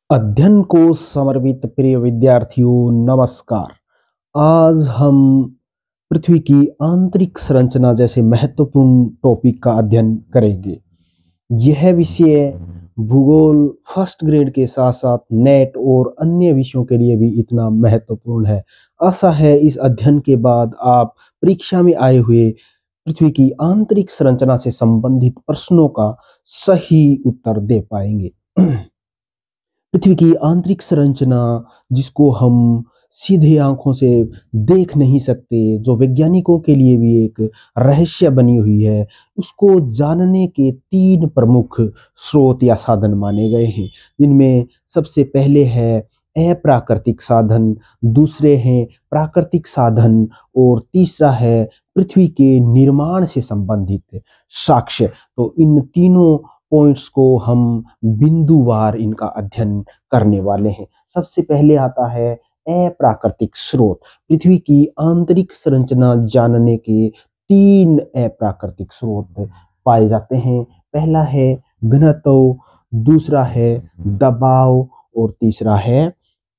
अध्ययन को समर्पित प्रिय विद्यार्थियों नमस्कार। आज हम पृथ्वी की आंतरिक संरचना जैसे महत्वपूर्ण टॉपिक का अध्ययन करेंगे। यह विषय भूगोल फर्स्ट ग्रेड के साथ साथ नेट और अन्य विषयों के लिए भी इतना महत्वपूर्ण है। आशा है इस अध्ययन के बाद आप परीक्षा में आए हुए पृथ्वी की आंतरिक संरचना से संबंधित प्रश्नों का सही उत्तर दे पाएंगे। पृथ्वी की आंतरिक संरचना जिसको हम सीधे आंखों से देख नहीं सकते, जो वैज्ञानिकों के लिए भी एक रहस्य बनी हुई है, उसको जानने के तीन प्रमुख स्रोत या साधन माने गए हैं, जिनमें सबसे पहले है अप्राकृतिक साधन, दूसरे हैं प्राकृतिक साधन और तीसरा है पृथ्वी के निर्माण से संबंधित साक्ष्य। तो इन तीनों पॉइंट्स को हम बिंदुवार इनका अध्ययन करने वाले हैं। सबसे पहले आता है अप्राकृतिक स्रोत। पृथ्वी की आंतरिक संरचना जानने के तीन अप्राकृतिक स्रोत पाए जाते हैं। पहला है घनत्व, दूसरा है दबाव और तीसरा है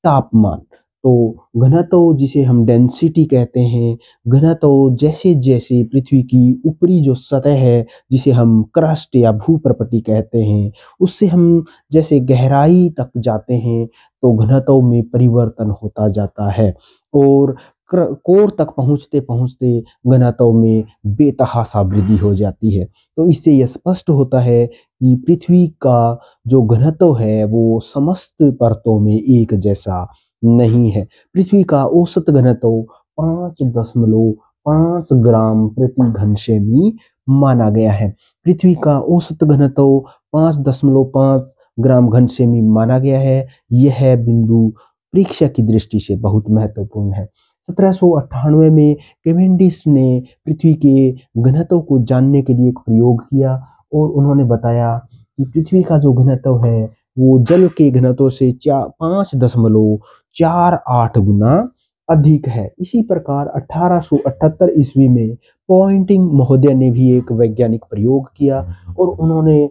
तापमान। तो घनत्व जिसे हम डेंसिटी कहते हैं, घनत्व जैसे जैसे पृथ्वी की ऊपरी जो सतह है जिसे हम क्रस्ट या भूप्रपटी कहते हैं, उससे हम जैसे गहराई तक जाते हैं तो घनत्व में परिवर्तन होता जाता है और कोर तक पहुंचते पहुंचते घनत्व में बेतहासा वृद्धि हो जाती है। तो इससे यह स्पष्ट होता है कि पृथ्वी का जो घनत्व है वो समस्त परतों में एक जैसा नहीं है। पृथ्वी का औसत घनत्व 5.5 ग्राम प्रति घन सेमी माना गया है। पृथ्वी का औसत घनत्व 5.5 ग्राम घन सेमी माना गया है। यह बिंदु परीक्षा की दृष्टि से बहुत महत्वपूर्ण है। 1798 में कैवेंडिश ने पृथ्वी के घनत्व को जानने के लिए एक प्रयोग किया और उन्होंने बताया कि पृथ्वी का जो घनत्व है वो जल के घनत्व से 5.48 गुना अधिक है। इसी प्रकार 1878 ईस्वी में पॉइंटिंग महोदय ने भी एक वैज्ञानिक प्रयोग किया और उन्होंने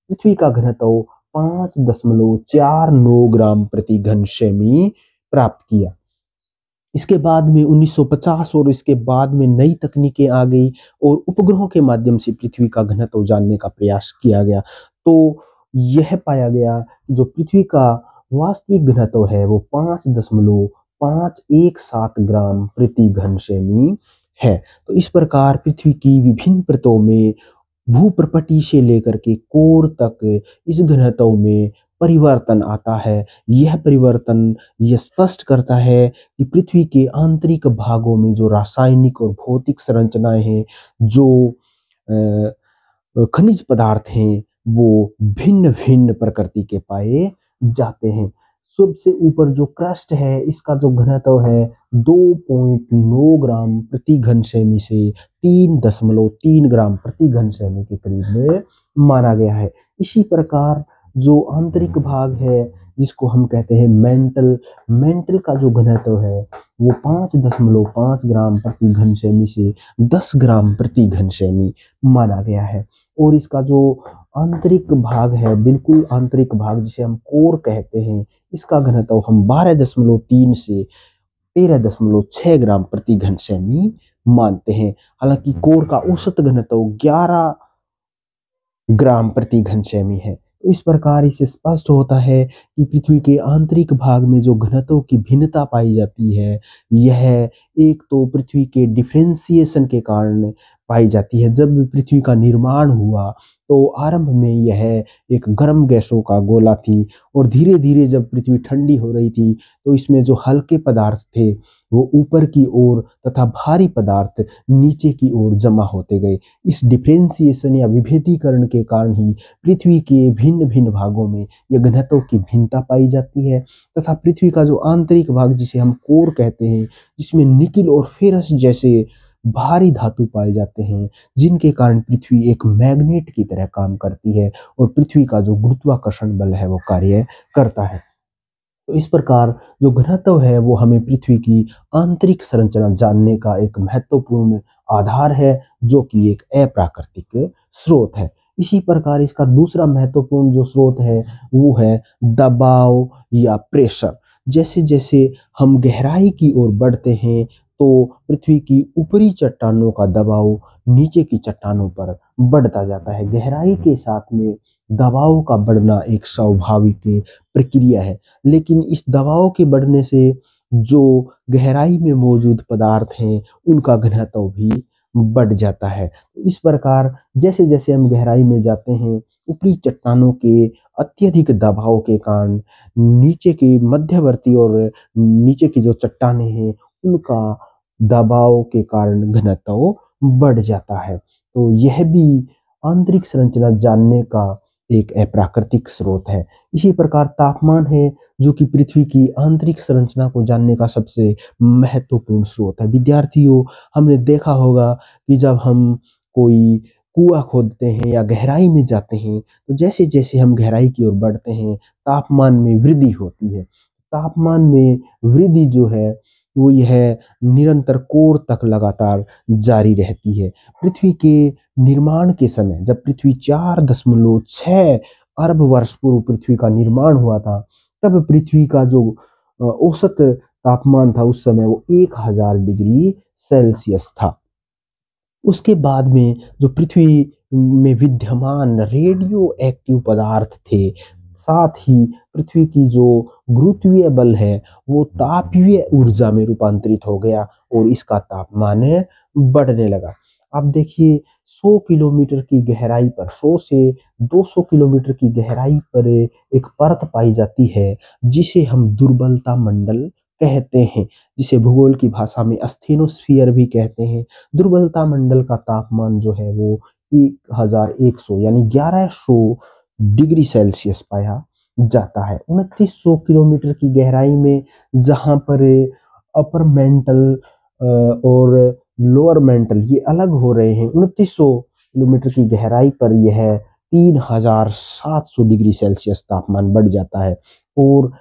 पृथ्वी का घनत्व 5.49 ग्राम प्रति घन सेमी प्राप्त किया। इसके बाद में 1950 और इसके बाद में नई तकनीकें आ गई और उपग्रहों के माध्यम से पृथ्वी का घनत्व जानने का प्रयास किया गया। तो यह पाया गया कि जो पृथ्वी का वास्तविक घनत्व है वो 5.517 ग्राम प्रति घन सेमी है। तो इस प्रकार पृथ्वी की विभिन्न परतों में भूप्रपटी से लेकर के कोर तक इस घनत्व में परिवर्तन आता है। यह परिवर्तन यह स्पष्ट करता है कि पृथ्वी के आंतरिक भागों में जो रासायनिक और भौतिक संरचनाएं हैं, जो खनिज पदार्थ हैं, वो भिन्न भिन्न प्रकृति के पाए जाते हैं। सबसे ऊपर जो क्रस्ट है इसका जो घनत्व है 2.9 ग्राम प्रति घन सेमी से 3.3 ग्राम प्रति घन सेमी के करीब में माना गया है। इसी प्रकार जो आंतरिक भाग है जिसको हम कहते हैं मेंटल, मेंटल का जो घनत्व है वो 5.5 ग्राम प्रति घन सेमी से 10 ग्राम प्रति घन सेमी माना गया है। और इसका जो आंतरिक भाग है, बिल्कुल आंतरिक भाग जिसे हम कोर कहते हैं, इसका घनत्व हम 12.3 से 13.6 ग्राम प्रति घन सेमी मानते हैं। हालांकि कोर का औसत घनत्व 11 ग्राम प्रति घन सेमी है। इस प्रकार इससे स्पष्ट होता है कि पृथ्वी के आंतरिक भाग में जो घनत्व की भिन्नता पाई जाती है, यह एक तो पृथ्वी के डिफरेंशिएशन के कारण पाई जाती है। जब पृथ्वी का निर्माण हुआ तो आरंभ में यह एक गर्म गैसों का गोला थी और धीरे धीरे जब पृथ्वी ठंडी हो रही थी तो इसमें जो हल्के पदार्थ थे वो ऊपर की ओर तथा भारी पदार्थ नीचे की ओर जमा होते गए। इस डिफरेंशिएशन या विभेदीकरण के कारण ही पृथ्वी के भिन्न भिन्न भागों में यह घनत्व की भिन्नता पाई जाती है तथा पृथ्वी का जो आंतरिक भाग जिसे हम कोर कहते हैं, जिसमें निकिल और फेरस जैसे भारी धातु पाए जाते हैं, जिनके कारण पृथ्वी एक मैग्नेट की तरह काम करती है और पृथ्वी का जो गुरुत्वाकर्षण बल है वो कार्य करता है। तो इस प्रकार जो घनत्व है वो हमें पृथ्वी की आंतरिक संरचना जानने का एक महत्वपूर्ण आधार है, जो कि एक अप्राकृतिक स्रोत है। इसी प्रकार इसका दूसरा महत्वपूर्ण जो स्रोत है वो है दबाव या प्रेशर। जैसे जैसे हम गहराई की ओर बढ़ते हैं तो पृथ्वी की ऊपरी चट्टानों का दबाव नीचे की चट्टानों पर बढ़ता जाता है। गहराई के साथ में दबाव का बढ़ना एक स्वाभाविक प्रक्रिया है, लेकिन इस दबाव के बढ़ने से जो गहराई में मौजूद पदार्थ हैं उनका घनत्व भी बढ़ जाता है। तो इस प्रकार जैसे जैसे हम गहराई में जाते हैं ऊपरी चट्टानों के अत्यधिक दबाव के कारण नीचे की मध्यवर्ती और नीचे की जो चट्टानें हैं उनका दबाव के कारण घनत्व बढ़ जाता है। तो यह भी आंतरिक संरचना जानने का एक अप्राकृतिक स्रोत है। इसी प्रकार तापमान है जो कि पृथ्वी की आंतरिक संरचना को जानने का सबसे महत्वपूर्ण स्रोत है। विद्यार्थियों, हमने देखा होगा कि जब हम कोई कुआं खोदते हैं या गहराई में जाते हैं तो जैसे जैसे हम गहराई की ओर बढ़ते हैं तापमान में वृद्धि होती है। तापमान में वृद्धि जो है वो यह निरंतर कोर तक लगातार जारी रहती है। पृथ्वी के निर्माण के समय जब पृथ्वी 4.6 अरब वर्ष पूर्व पृथ्वी का निर्माण हुआ था, तब पृथ्वी का जो औसत तापमान था उस समय वो 1000 डिग्री सेल्सियस था। उसके बाद में जो पृथ्वी में विद्यमान रेडियो एक्टिव पदार्थ थे, साथ ही पृथ्वी की जो गुरुत्वीय बल है वो तापीय ऊर्जा में रूपांतरित हो गया और इसका तापमान बढ़ने लगा। अब देखिए 100 किलोमीटर की गहराई पर 100 से 200 किलोमीटर की गहराई पर एक परत पाई जाती है जिसे हम दुर्बलता मंडल कहते हैं, जिसे भूगोल की भाषा में स्टेनोस्फियर भी कहते हैं। दुर्बलता मंडल का तापमान जो है वो 1100 यानी 1100 डिग्री सेल्सियस पाया जाता है। 2900 किलोमीटर की गहराई में जहाँ पर अपर मेंटल और लोअर मेंटल ये अलग हो रहे हैं, 2900 किलोमीटर की गहराई पर यह 3700 डिग्री सेल्सियस तापमान बढ़ जाता है और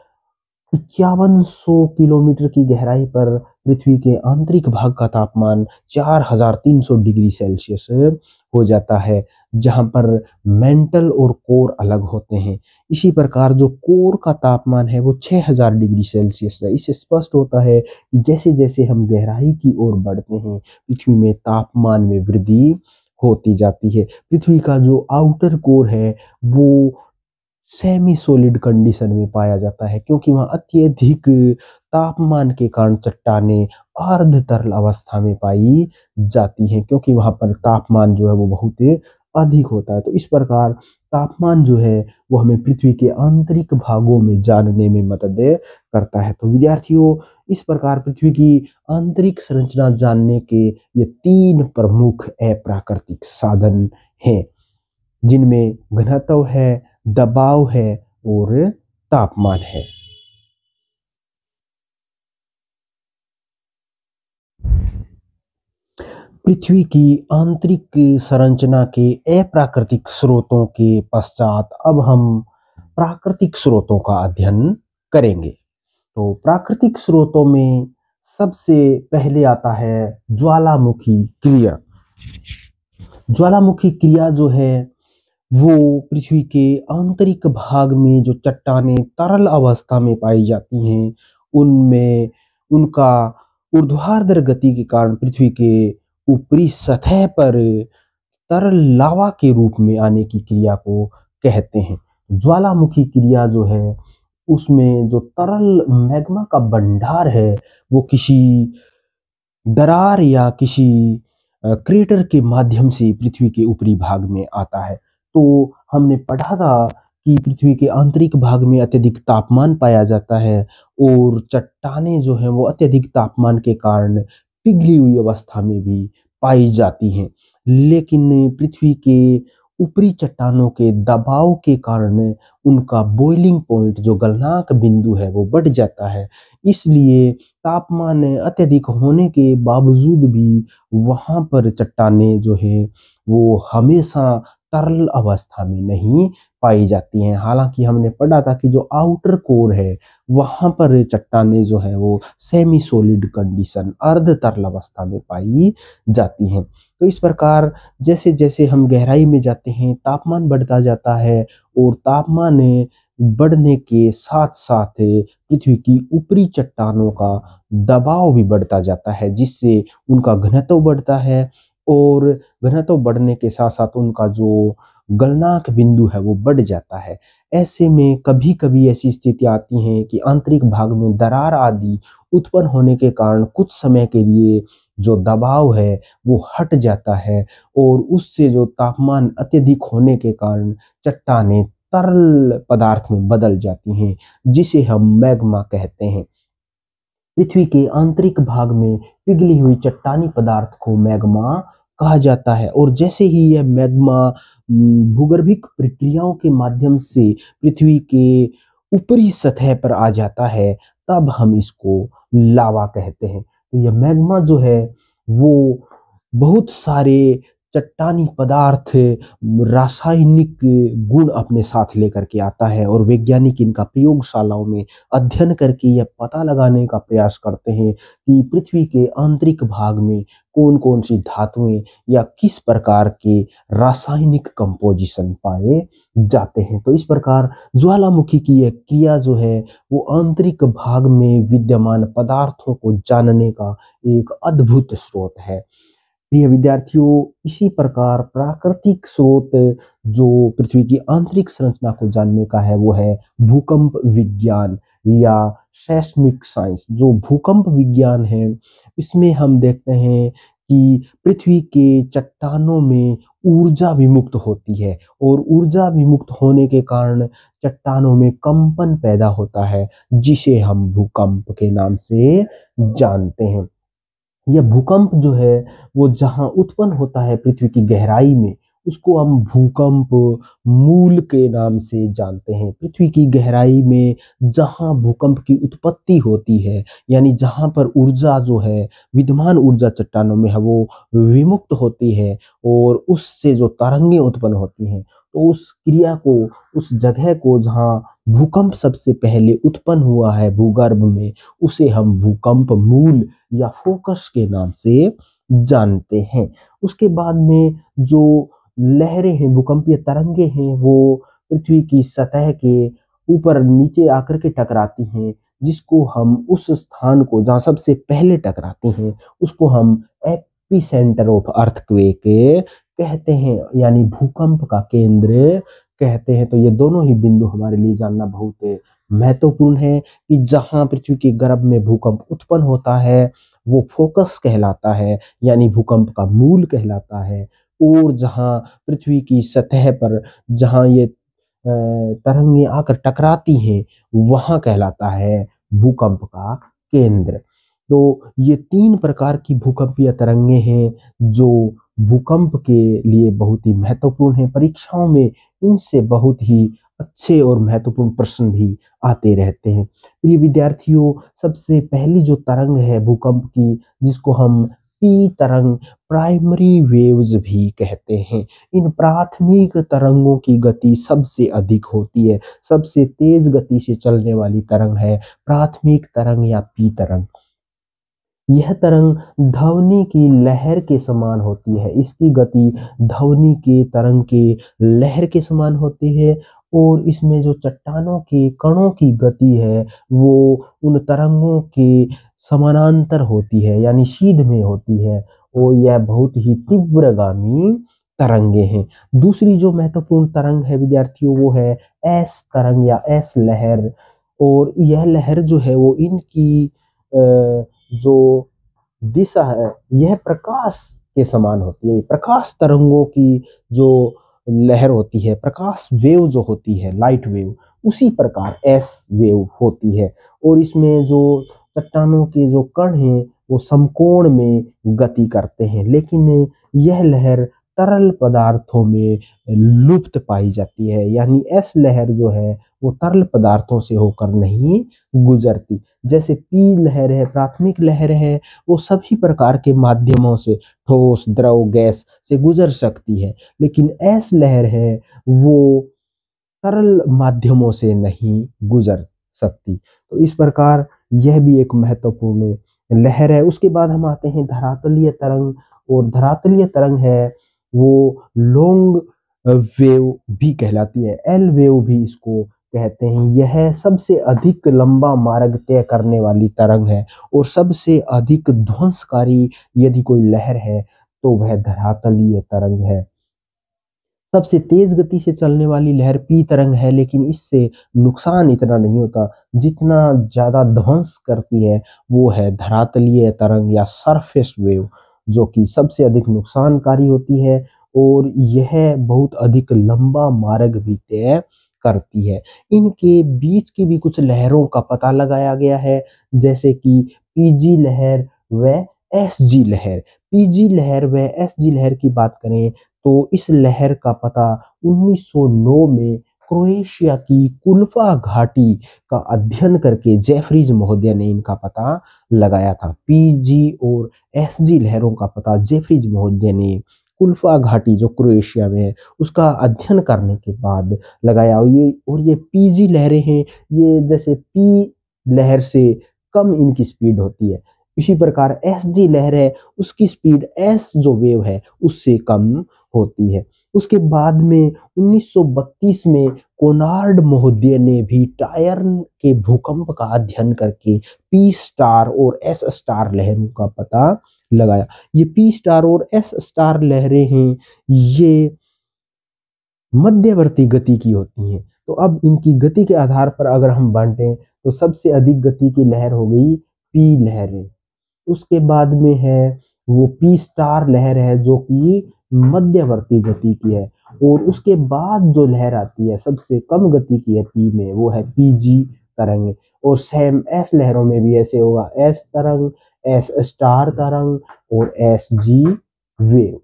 5100 किलोमीटर की गहराई पर पृथ्वी के आंतरिक भाग का तापमान 4300 डिग्री सेल्सियस हो जाता है, जहां पर मेंटल और कोर अलग होते हैं। इसी प्रकार जो कोर का तापमान है वो 6000 डिग्री सेल्सियस है। इससे स्पष्ट होता है कि जैसे जैसे हम गहराई की ओर बढ़ते हैं पृथ्वी में तापमान में वृद्धि होती जाती है। पृथ्वी का जो आउटर कोर है वो सेमी सॉलिड कंडीशन में पाया जाता है क्योंकि वहाँ अत्यधिक तापमान के कारण चट्टानें अर्ध तरल अवस्था में पाई जाती हैं, क्योंकि वहाँ पर तापमान जो है वो बहुत अधिक होता है। तो इस प्रकार तापमान जो है वो हमें पृथ्वी के आंतरिक भागों में जानने में मदद करता है। तो विद्यार्थियों, इस प्रकार पृथ्वी की आंतरिक संरचना जानने के ये 3 प्रमुख अप्राकृतिक साधन हैं, जिनमें घनत्व है, दबाव है और तापमान है। पृथ्वी की आंतरिक संरचना के अप्राकृतिक स्रोतों के पश्चात अब हम प्राकृतिक स्रोतों का अध्ययन करेंगे। तो प्राकृतिक स्रोतों में सबसे पहले आता है ज्वालामुखी क्रिया। ज्वालामुखी क्रिया जो है वो पृथ्वी के आंतरिक भाग में जो चट्टानें तरल अवस्था में पाई जाती हैं उनमें उनका ऊर्ध्वाधर गति के कारण पृथ्वी के ऊपरी सतह पर तरल लावा के रूप में आने की क्रिया को कहते हैं। ज्वालामुखी क्रिया जो है उसमें जो तरल मैग्मा का भंडार है वो किसी दरार या किसी क्रेटर के माध्यम से पृथ्वी के ऊपरी भाग में आता है। तो हमने पढ़ा था कि पृथ्वी के आंतरिक भाग में अत्यधिक तापमान पाया जाता है और चट्टानें जो हैं वो अत्यधिक तापमान के कारण पिघली हुई अवस्था में भी पाई जाती हैं। लेकिन पृथ्वी के ऊपरी चट्टानों के दबाव के कारण उनका बॉइलिंग पॉइंट जो गलनांक बिंदु है वो बढ़ जाता है। इसलिए तापमान अत्यधिक होने के बावजूद भी वहाँ पर चट्टानें जो है वो हमेशा तरल अवस्था में नहीं पाई जाती हैं। हालांकि हमने पढ़ा था कि जो आउटर कोर है वहां पर चट्टानें जो है वो सेमी सॉलिड कंडीशन अर्ध तरल अवस्था में पाई जाती हैं। तो इस प्रकार जैसे जैसे हम गहराई में जाते हैं तापमान बढ़ता जाता है और तापमान बढ़ने के साथ साथ पृथ्वी की ऊपरी चट्टानों का दबाव भी बढ़ता जाता है, जिससे उनका घनत्व बढ़ता है और घनत्व बढ़ने के साथ साथ उनका जो गलनांक बिंदु है वो बढ़ जाता है। ऐसे में कभी कभी ऐसी स्थितियां आती हैं कि आंतरिक भाग में दरार आदि उत्पन्न होने के कारण कुछ समय के लिए जो दबाव है वो हट जाता है और उससे जो तापमान अत्यधिक होने के कारण चट्टानें तरल पदार्थ में बदल जाती हैं, जिसे हम मैग्मा कहते हैं। पृथ्वी के आंतरिक भाग में पिघली हुई चट्टानी पदार्थ को मैग्मा कहा जाता है और जैसे ही यह मैग्मा भूगर्भिक प्रक्रियाओं के माध्यम से पृथ्वी के ऊपरी सतह पर आ जाता है तब हम इसको लावा कहते हैं। तो यह मैग्मा जो है वो बहुत सारे चट्टानी पदार्थ रासायनिक गुण अपने साथ लेकर के आता है और वैज्ञानिक इनका प्रयोगशालाओं में अध्ययन करके यह पता लगाने का प्रयास करते हैं कि पृथ्वी के आंतरिक भाग में कौन कौन सी धातुएं या किस प्रकार के रासायनिक कंपोजिशन पाए जाते हैं। तो इस प्रकार ज्वालामुखी की यह क्रिया जो है वो आंतरिक भाग में विद्यमान पदार्थों को जानने का एक अद्भुत स्रोत है। प्रिय विद्यार्थियों, इसी प्रकार प्राकृतिक स्रोत जो पृथ्वी की आंतरिक संरचना को जानने का है वो है भूकंप विज्ञान या सेस्मिक साइंस। जो भूकंप विज्ञान है इसमें हम देखते हैं कि पृथ्वी के चट्टानों में ऊर्जा विमुक्त होती है और ऊर्जा विमुक्त होने के कारण चट्टानों में कंपन पैदा होता है, जिसे हम भूकंप के नाम से जानते हैं। यह भूकंप जो है वो जहां उत्पन्न होता है पृथ्वी की गहराई में उसको हम भूकंप मूल के नाम से जानते हैं। पृथ्वी की गहराई में जहां भूकंप की उत्पत्ति होती है यानी जहां पर ऊर्जा जो है विद्यमान ऊर्जा चट्टानों में है वो विमुक्त होती है और उससे जो तरंगें उत्पन्न होती हैं तो उस क्रिया को उस जगह को जहां भूकंप सबसे पहले उत्पन्न हुआ है भूगर्भ में उसे हम भूकंप मूल या फोकस के नाम से जानते हैं। उसके बाद में जो लहरें हैं भूकंपीय तरंगे हैं वो पृथ्वी की सतह के ऊपर नीचे आकर के टकराती हैं, जिसको हम उस स्थान को जहाँ सबसे पहले टकराती हैं उसको हम एपिसेंटर ऑफ अर्थक्वेक कहते हैं यानी भूकंप का केंद्र कहते हैं। तो ये दोनों ही बिंदु हमारे लिए जानना बहुत महत्वपूर्ण है कि जहां पृथ्वी के गर्भ में भूकंप उत्पन्न होता है वो फोकस कहलाता है यानी भूकंप का मूल कहलाता है और जहां पृथ्वी की सतह पर जहां ये तरंगे आकर टकराती हैं वहां कहलाता है भूकंप का केंद्र। तो ये तीन प्रकार की भूकंपीय तरंगे हैं जो भूकंप के लिए बहुत ही महत्वपूर्ण है। परीक्षाओं में इनसे बहुत ही अच्छे और महत्वपूर्ण प्रश्न भी आते रहते हैं। प्रिय विद्यार्थियों, सबसे पहली जो तरंग है भूकंप की जिसको हम पी तरंग प्राइमरी वेव्स भी कहते हैं। इन प्राथमिक तरंगों की गति सबसे अधिक होती है। सबसे तेज गति से चलने वाली तरंग है प्राथमिक तरंग या पी तरंग। यह तरंग ध्वनि की लहर के समान होती है। इसकी गति ध्वनि के तरंग के लहर के समान होती है और इसमें जो चट्टानों के कणों की गति है वो उन तरंगों के समानांतर होती है यानी शीघ्र में होती है और यह बहुत ही तीव्रगामी तरंगे हैं। दूसरी जो महत्वपूर्ण तरंग है विद्यार्थियों वो है एस तरंग या एस लहर और यह लहर जो है वो इनकी जो दिशा है यह प्रकाश के समान होती है। प्रकाश तरंगों की जो लहर होती है प्रकाश वेव जो होती है लाइट वेव उसी प्रकार एस वेव होती है और इसमें जो चट्टानों के जो कण हैं वो समकोण में गति करते हैं, लेकिन यह लहर तरल पदार्थों में लुप्त पाई जाती है, यानी एस लहर जो है वो तरल पदार्थों से होकर नहीं गुजरती। जैसे पी लहर है, प्राथमिक लहर है, वो सभी प्रकार के माध्यमों से, ठोस, द्रव, गैस से गुजर सकती है, लेकिन एस लहर है वो सरल माध्यमों से नहीं गुजर सकती। तो इस प्रकार यह भी एक महत्वपूर्ण लहर है। उसके बाद हम आते हैं धरातलीय तरंग, और धरातलीय तरंग है वो लॉन्ग वेव भी कहलाती है, एल वेव भी इसको कहते हैं। यह सबसे अधिक लंबा मार्ग तय करने वाली तरंग है, और सबसे अधिक ध्वंसकारी यदि कोई लहर है तो वह धरातलीय तरंग है। सबसे तेज गति से चलने वाली लहर पी तरंग है, लेकिन इससे नुकसान इतना नहीं होता, जितना ज्यादा ध्वंस करती है वो है धरातलीय तरंग या सरफेस वेव, जो कि सबसे अधिक नुकसानकारी होती है, और यह बहुत अधिक लंबा मार्ग भी तय करती है। इनके बीच की भी कुछ लहरों का पता लगाया गया है, जैसे कि पीजी लहर व एसजी लहर। पीजी लहर व एसजी लहर की बात करें तो इस लहर का पता 1909 में क्रोएशिया की कुल्फा घाटी का अध्ययन करके जेफरीज महोदय ने इनका पता लगाया था। पीजी और एसजी लहरों का पता जेफरीज महोदय ने कुल्फा घाटी जो क्रोएशिया में है उसका अध्ययन करने के बाद लगाया। और ये पीजी लहरें हैं, ये जैसे पी लहर से कम इनकी स्पीड होती है। इसी प्रकार एसजी लहर है, उसकी स्पीड एस जो वेव है उससे कम होती है। उसके बाद में 1932 में कोनार्ड महोदय ने भी टायर्न के भूकंप का अध्ययन करके पी स्टार और एस स्टार लहरों का पता लगाया। ये पी स्टार और एस स्टार लहरें हैं, ये मध्यवर्ती गति की होती हैं। तो अब इनकी गति के आधार पर अगर हम बांटें तो सबसे अधिक गति की लहर हो गई पी लहरें। उसके बाद में है वो पी स्टार लहर है जो कि मध्यवर्ती गति की है, और उसके बाद जो लहर आती है सबसे कम गति की है पी में, वो है पीजी तरंग। और सेम एस लहरों में भी ऐसे होगा, एस तरंग, एस स्टार तरंग और एस जी वेव।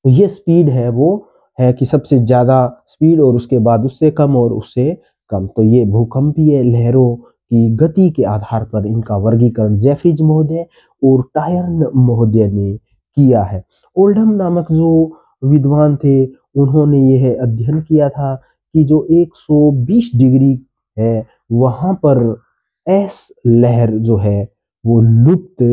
तो ये स्पीड है वो है कि सबसे ज्यादा स्पीड और उसके बाद उससे कम और उससे कम। तो ये भूकंपीय लहरों की गति के आधार पर इनका वर्गीकरण जेफरीज महोदय और टायर्न महोदय ने किया है। ओल्डहम नामक जो विद्वान थे उन्होंने यह अध्ययन किया था कि जो 120 डिग्री है वहां पर एस लहर जो है वो लुप्त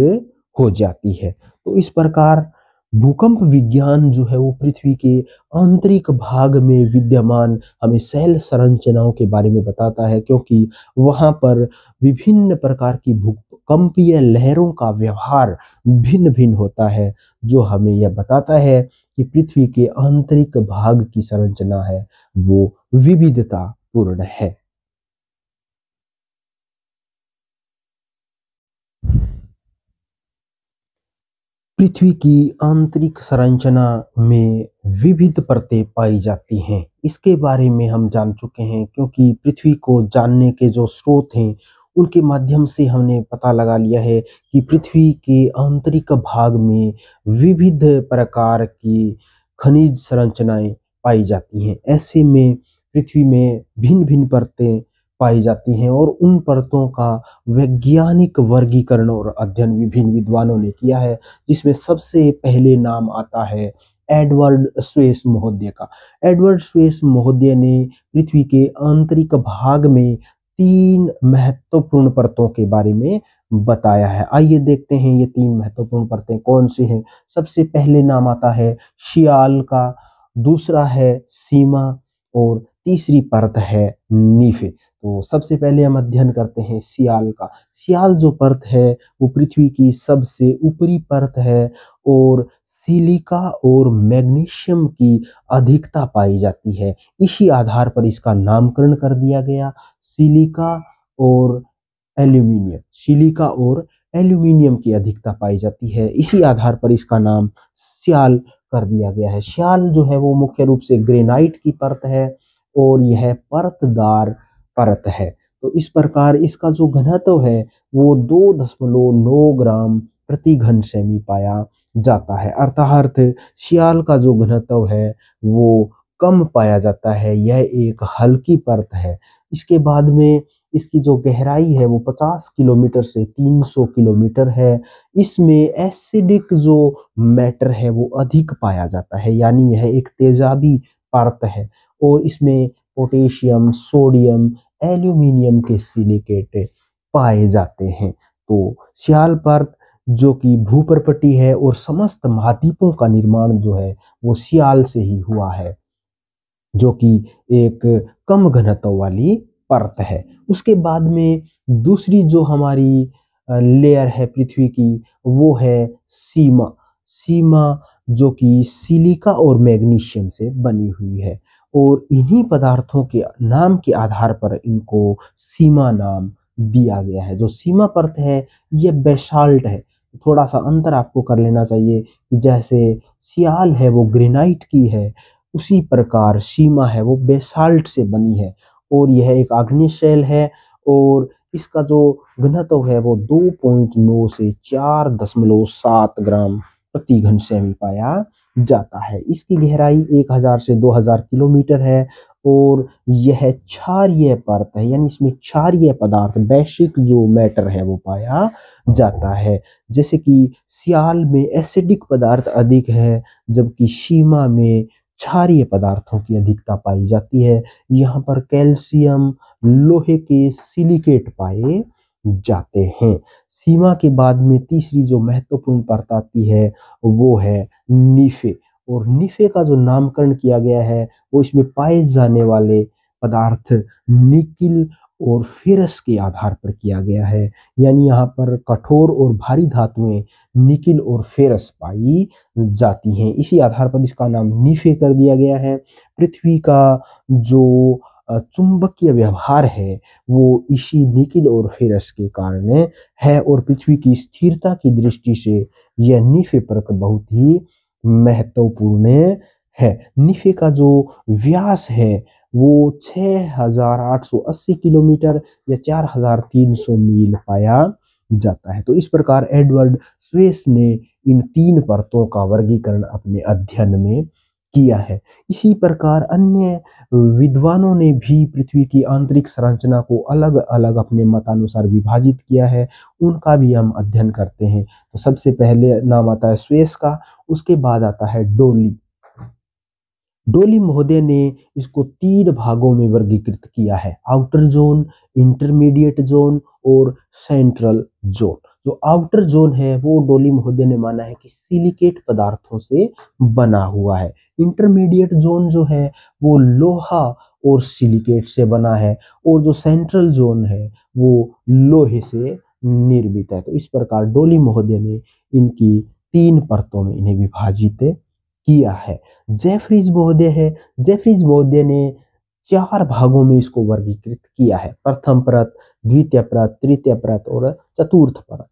हो जाती है। तो इस प्रकार भूकंप विज्ञान जो है वो पृथ्वी के आंतरिक भाग में विद्यमान हमें सेल संरचनाओं के बारे में बताता है, क्योंकि वहां पर विभिन्न प्रकार की भूकंपीय लहरों का व्यवहार भिन्न भिन्न होता है, जो हमें यह बताता है कि पृथ्वी के आंतरिक भाग की संरचना है वो विविधता पूर्ण है। पृथ्वी की आंतरिक संरचना में विविध परतें पाई जाती हैं। इसके बारे में हम जान चुके हैं, क्योंकि पृथ्वी को जानने के जो स्रोत हैं उनके माध्यम से हमने पता लगा लिया है कि पृथ्वी के आंतरिक भाग में विविध प्रकार की खनिज संरचनाएं पाई जाती हैं। ऐसे में पृथ्वी में भिन्न भिन्न परतें पाई जाती हैं, और उन परतों का वैज्ञानिक वर्गीकरण और अध्ययन विभिन्न विद्वानों ने किया है, जिसमें सबसे पहले नाम आता है एडवर्ड स्वेस महोदय का। एडवर्ड स्वेस महोदय ने पृथ्वी के आंतरिक भाग में 3 महत्वपूर्ण परतों के बारे में बताया है। आइए देखते हैं ये 3 महत्वपूर्ण परतें कौन सी हैं। सबसे पहले नाम आता है शियाल का, दूसरा है सीमा, और तीसरी परत है नीफे। तो सबसे पहले हम अध्ययन करते हैं सियाल का। सियाल जो परत है वो पृथ्वी की सबसे ऊपरी परत है, और सिलिका और मैग्नीशियम की अधिकता पाई जाती है। इसी आधार पर इसका नामकरण कर दिया गया सिलिका और एल्यूमिनियम। सिलिका और एल्यूमिनियम की अधिकता पाई जाती है, इसी आधार पर इसका नाम सियाल कर दिया गया है। सियाल जो है वो मुख्य रूप से ग्रेनाइट की परत है, और यह परतदार परत है। तो इस प्रकार इसका जो घनत्व है वो 2.9 ग्राम प्रति घन सेमी पाया जाता है। अर्थात सियाल का जो घनत्व है वो कम पाया जाता है, यह एक हल्की परत है। इसके बाद में इसकी जो गहराई है वो 50 किलोमीटर से 300 किलोमीटर है। इसमें एसिडिक जो मैटर है वो अधिक पाया जाता है, यानी यह एक तेजाबी परत है और इसमें पोटेशियम, सोडियम, एल्यूमिनियम के सिलिकेट पाए जाते हैं। तो सियाल परत जो कि भूपर्पटी है और समस्त महाद्वीपों का निर्माण जो है वो सियाल से ही हुआ है, जो कि एक कम घनत्व वाली परत है। उसके बाद में दूसरी जो हमारी लेयर है पृथ्वी की वो है सीमा। सीमा जो कि सिलिका और मैग्नीशियम से बनी हुई है और इन्हीं पदार्थों के नाम के आधार पर इनको सीमा नाम दिया गया है। जो सीमा परत है ये बेसाल्ट है। थोड़ा सा अंतर आपको कर लेना चाहिए कि जैसे सियाल है वो ग्रेनाइट की है, उसी प्रकार सीमा है वो बेसाल्ट से बनी है और यह एक आग्नेय शैल है और इसका जो घनत्व है वो 2.9 से 4.7 ग्राम प्रति घन सेमी पाया जाता है। इसकी गहराई 1000 से 2000 किलोमीटर है और यह क्षारीय परत है, यानी इसमें क्षारीय पदार्थ बेसिक जो मैटर है वो पाया जाता है। जैसे कि सियाल में एसिडिक पदार्थ अधिक है, जबकि सीमा में क्षारीय पदार्थों की अधिकता पाई जाती है। यहाँ पर कैल्शियम, लोहे के सिलिकेट पाए जाते हैं। सीमा के बाद में तीसरी जो महत्वपूर्ण परत आती है वो है नीफे और नीफे का जो नामकरण किया गया है वो इसमें पाए जाने वाले पदार्थ निकिल और फेरस के आधार पर किया गया है, यानी यहाँ पर कठोर और भारी धातुएं निकिल और फेरस पाई जाती हैं। इसी आधार पर इसका नाम नीफे कर दिया गया है। पृथ्वी का जो चुंबकीय व्यवहार है वो इसी निकिल और फेरस के कारण है और पृथ्वी की स्थिरता की दृष्टि से यह नीफे परत बहुत ही महत्वपूर्ण है। नीफे का जो व्यास है वो 6880 किलोमीटर या 4300 मील पाया जाता है। तो इस प्रकार एडवर्ड स्वेस ने इन 3 परतों का वर्गीकरण अपने अध्ययन में किया है। इसी प्रकार अन्य विद्वानों ने भी पृथ्वी की आंतरिक संरचना को अलग अलग अपने मतानुसार विभाजित किया है, उनका भी हम अध्ययन करते हैं। तो सबसे पहले नाम आता है स्वेस का, उसके बाद आता है डोली। डोली महोदय ने इसको 3 भागों में वर्गीकृत किया है, आउटर जोन, इंटरमीडिएट जोन और सेंट्रल जोन। जो आउटर जोन है वो डोली महोदय ने माना है कि सिलिकेट पदार्थों से बना हुआ है। इंटरमीडिएट जोन जो है वो लोहा और सिलिकेट से बना है और जो सेंट्रल जोन है वो लोहे से निर्मित है। तो इस प्रकार डोली महोदय ने इनकी 3 परतों में इन्हें विभाजित किया है। जेफरीज महोदय है, जेफरीज महोदय ने 4 भागों में इसको वर्गीकृत किया है, प्रथम परत, द्वितीय परत, तृतीय परत और चतुर्थ परत।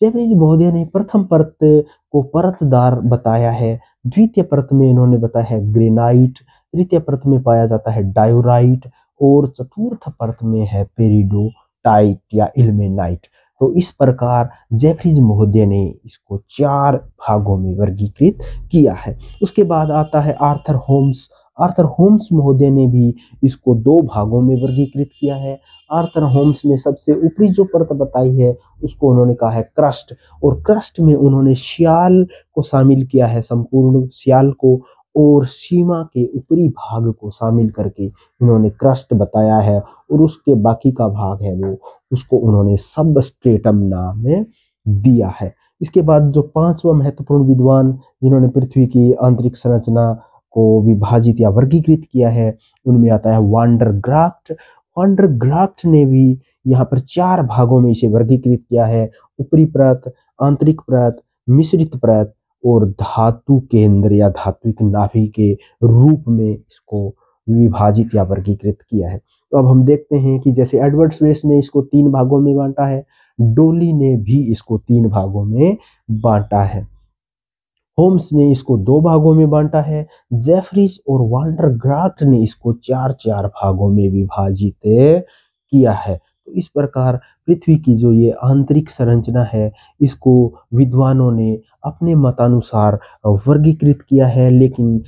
जेफरीज महोदय ने प्रथम परत को परतदार बताया है, द्वितीय परत में इन्होंने बताया है ग्रेनाइट, तृतीय परत में पाया जाता है डायोराइट और चतुर्थ परत में है पेरिडोटाइट या इल्मेनाइट। तो इस प्रकार जेफरीज महोदय ने इसको 4 भागों में वर्गीकृत किया है। उसके बाद आता है आर्थर होम्स। आर्थर होम्स महोदय ने भी इसको 2 भागों में वर्गीकृत किया है। आर्थर होम्स ने सबसे ऊपरी जो परत बताई है उसको उन्होंने कहा है क्रस्ट और क्रस्ट में उन्होंने सियाल को शामिल किया है, संपूर्ण सियाल को, और सीमा के ऊपरी भाग को शामिल करके उन्होंने क्रस्ट बताया है और उसके बाकी का भाग है वो उसको उन्होंने सबस्ट्रेटम नाम दिया है। इसके बाद जो 5वां महत्वपूर्ण विद्वान जिन्होंने पृथ्वी की आंतरिक संरचना को विभाजित या वर्गीकृत किया है उनमें आता है वांडर ग्राफ्ट। वांडर ग्राफ्ट ने भी यहाँ पर 4 भागों में इसे वर्गीकृत किया है, ऊपरी परत, आंतरिक परत, मिश्रित परत और धातु केंद्र या धात्विक नाभि के रूप में इसको विभाजित या वर्गीकृत किया है। तो अब हम देखते हैं कि जैसे एडवर्ड स्वेस ने इसको 3 भागों में बांटा है, डोली ने भी इसको 3 भागों में बांटा है, होम्स ने इसको 2 भागों में बांटा है, जेफरीज और वांडर ग्राफ्ट ने इसको 4-4 भागों में विभाजित किया है। तो इस प्रकार पृथ्वी की जो ये आंतरिक संरचना है, इसको विद्वानों ने अपने मतानुसार वर्गीकृत किया है, लेकिन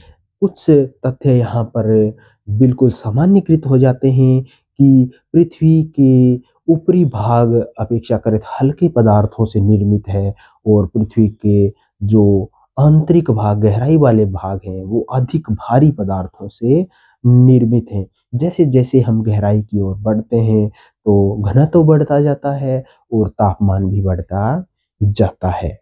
कुछ तथ्य यहाँ पर बिल्कुल सामान्यकृत हो जाते हैं कि पृथ्वी के ऊपरी भाग अपेक्षाकृत हल्के पदार्थों से निर्मित है और पृथ्वी के जो आंतरिक भाग, गहराई वाले भाग हैं, वो अधिक भारी पदार्थों से निर्मित हैं। जैसे-जैसे हम गहराई की ओर बढ़ते हैं, तो घनत्व बढ़ता जाता है और तापमान भी बढ़ता जाता है।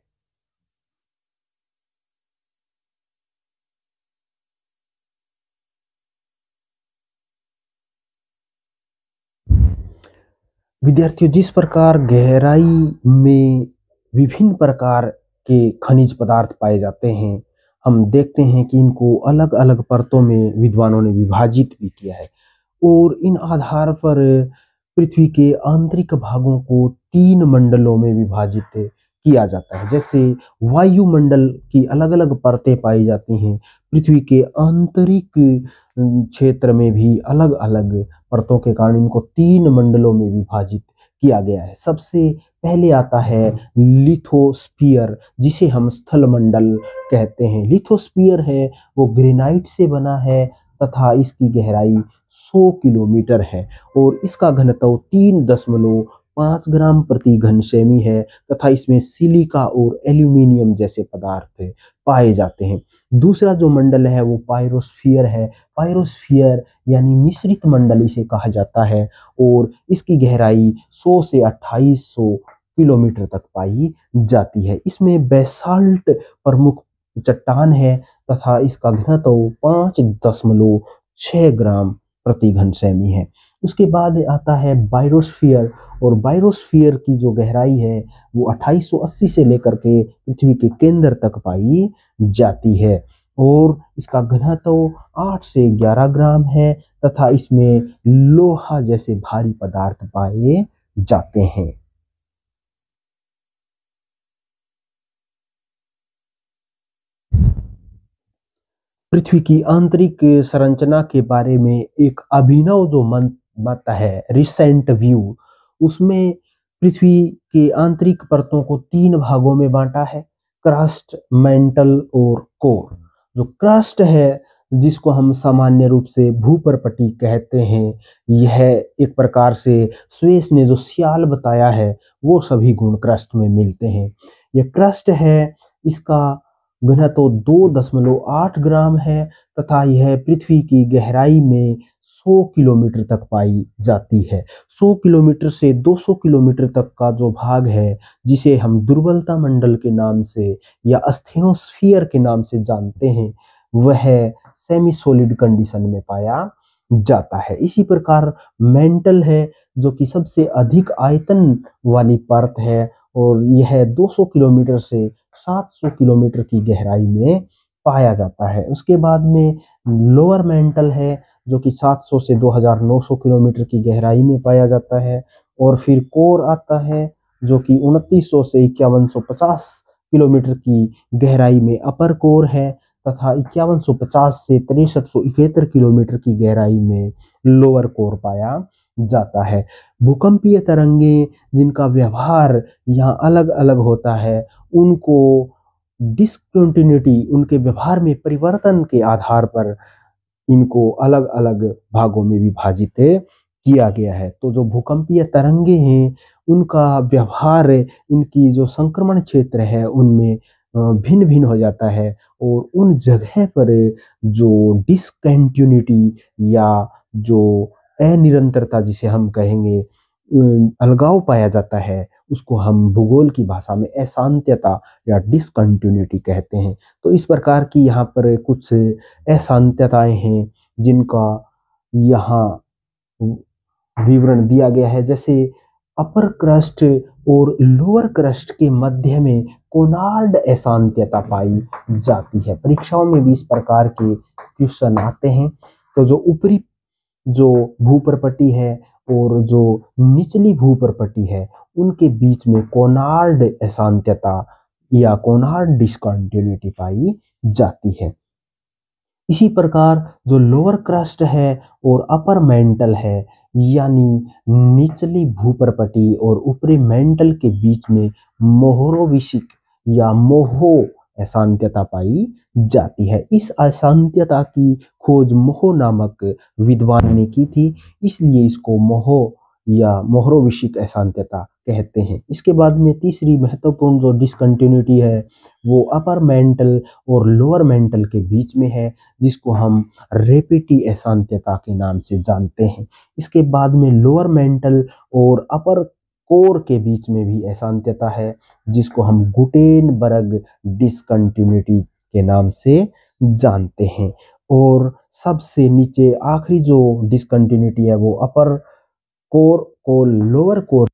विद्यार्थियों, जिस प्रकार गहराई में विभिन्न प्रकार के खनिज पदार्थ पाए जाते हैं, हम देखते हैं कि इनको अलग-अलग परतों में विद्वानों ने विभाजित भी किया है और इन आधार पर पृथ्वी के आंतरिक भागों को 3 मंडलों में विभाजित किया जाता है। जैसे वायुमंडल की अलग-अलग परतें पाई जाती हैं, पृथ्वी के आंतरिक क्षेत्र में भी अलग-अलग परतों के कारण इनको 3 मंडलों में विभाजित किया गया है। सबसे पहले आता है लिथोस्फीयर, जिसे हम स्थल मंडल कहते हैं। लिथोस्फीयर है वो ग्रेनाइट से बना है तथा इसकी गहराई 100 किलोमीटर है और इसका घनत्व 3.5 ग्राम प्रति घन सेमी है तथा इसमें सिलिका और एल्यूमीनियम जैसे पदार्थ पाए जाते हैं। दूसरा जो मंडल है वो पायरोस्फीयर है। पायरोस्फीयर यानी मिश्रित मंडल इसे कहा जाता है और इसकी गहराई 100 से 2800 किलोमीटर तक पाई जाती है। इसमें बेसाल्ट प्रमुख चट्टान है तथा इसका घनत्व 5.6 ग्राम प्रति घन सेमी है। उसके बाद आता है बायोस्फीयर और बायोस्फीयर की जो गहराई है वो 2880 से लेकर के पृथ्वी के केंद्र तक पाई जाती है और इसका घनत्व 8 से 11 ग्राम है तथा इसमें लोहा जैसे भारी पदार्थ पाए जाते हैं। पृथ्वी की आंतरिक संरचना के बारे में एक अभिनव जो मत है, रिसेंट व्यू, उसमें पृथ्वी के आंतरिक परतों को 3 भागों में बांटा है, क्रस्ट, मेंटल और कोर। जो क्रस्ट है, जिसको हम सामान्य रूप से भूपर्पटी कहते हैं, यह एक प्रकार से स्वेस ने जो स्याल बताया है वो सभी गुण क्रस्ट में मिलते हैं। यह क्रस्ट है, इसका घनत्व 2.8 ग्राम है तथा यह पृथ्वी की गहराई में 100 किलोमीटर तक पाई जाती है। 100 किलोमीटर से 200 किलोमीटर तक का जो भाग है, जिसे हम दुर्बलता मंडल के नाम से या अस्थेनोस्फीयर के नाम से जानते हैं, वह सेमी सॉलिड कंडीशन में पाया जाता है। इसी प्रकार मेंटल है, जो कि सबसे अधिक आयतन वाली परत है और यह 200 किलोमीटर से 700 किलोमीटर की गहराई में पाया जाता है। उसके बाद में लोअर मेंटल है, जो कि 700 से 2900 किलोमीटर की गहराई में पाया जाता है और फिर कोर आता है, जो कि 2900 से 5150 किलोमीटर की गहराई में अपर कोर है तथा 5150 से 6371 किलोमीटर की गहराई में लोअर कोर पाया जाता है। भूकंपीय तरंगे जिनका व्यवहार यहाँ अलग-अलग होता है, उनको डिसकंटिन्यूटी, उनके व्यवहार में परिवर्तन के आधार पर इनको अलग-अलग भागों में विभाजित किया गया है। तो जो भूकंपीय तरंगे हैं, उनका व्यवहार, इनकी जो संक्रमण क्षेत्र है उनमें भिन्न-भिन्न हो जाता है और उन जगह पर जो डिसकंटिन्यूटी या जो अनिरंतरता जिसे हम कहेंगे, अलगाव पाया जाता है, उसको हम भूगोल की भाषा में अशांतता या डिसकंटिन्यूटी कहते हैं। तो इस प्रकार की यहाँ पर कुछ अशांतताएं हैं जिनका यहाँ विवरण दिया गया है। जैसे अपर क्रस्ट और लोअर क्रस्ट के मध्य में कोनार्ड अशांतता पाई जाती है। परीक्षाओं में भी इस प्रकार के क्वेश्चन आते हैं। तो जो ऊपरी जो भूपर्पटी है और जो निचली भूपर्पटी है, उनके बीच में कोनार्ड अशांतता या कोनार्ड डिसकंटिन्यूटी पाई जाती है। इसी प्रकार जो लोअर क्रस्ट है और अपर मेंटल है, यानी निचली भूपर्पटी और ऊपरी मेंटल के बीच में मोहरोविशिक या मोहो अशांतता पाई जाती है। इस अशांतता की खोज मोहो नामक विद्वान ने की थी, इसलिए इसको मोहो या मोहरोविशिक अशांतता कहते हैं। इसके बाद में तीसरी महत्वपूर्ण जो डिसकंटिन्यूटी है वो अपर मेंटल और लोअर मेंटल के बीच में है, जिसको हम रेपिटी अशांतता के नाम से जानते हैं। इसके बाद में लोअर मेंटल और अपर कोर के बीच में भी अशांतता है, जिसको हम गुटेनबर्ग डिसकंटिन्यूटी के नाम से जानते हैं। और सबसे नीचे आखिरी जो डिसकंटिन्यूटी है वो अपर कोर को लोअर कोर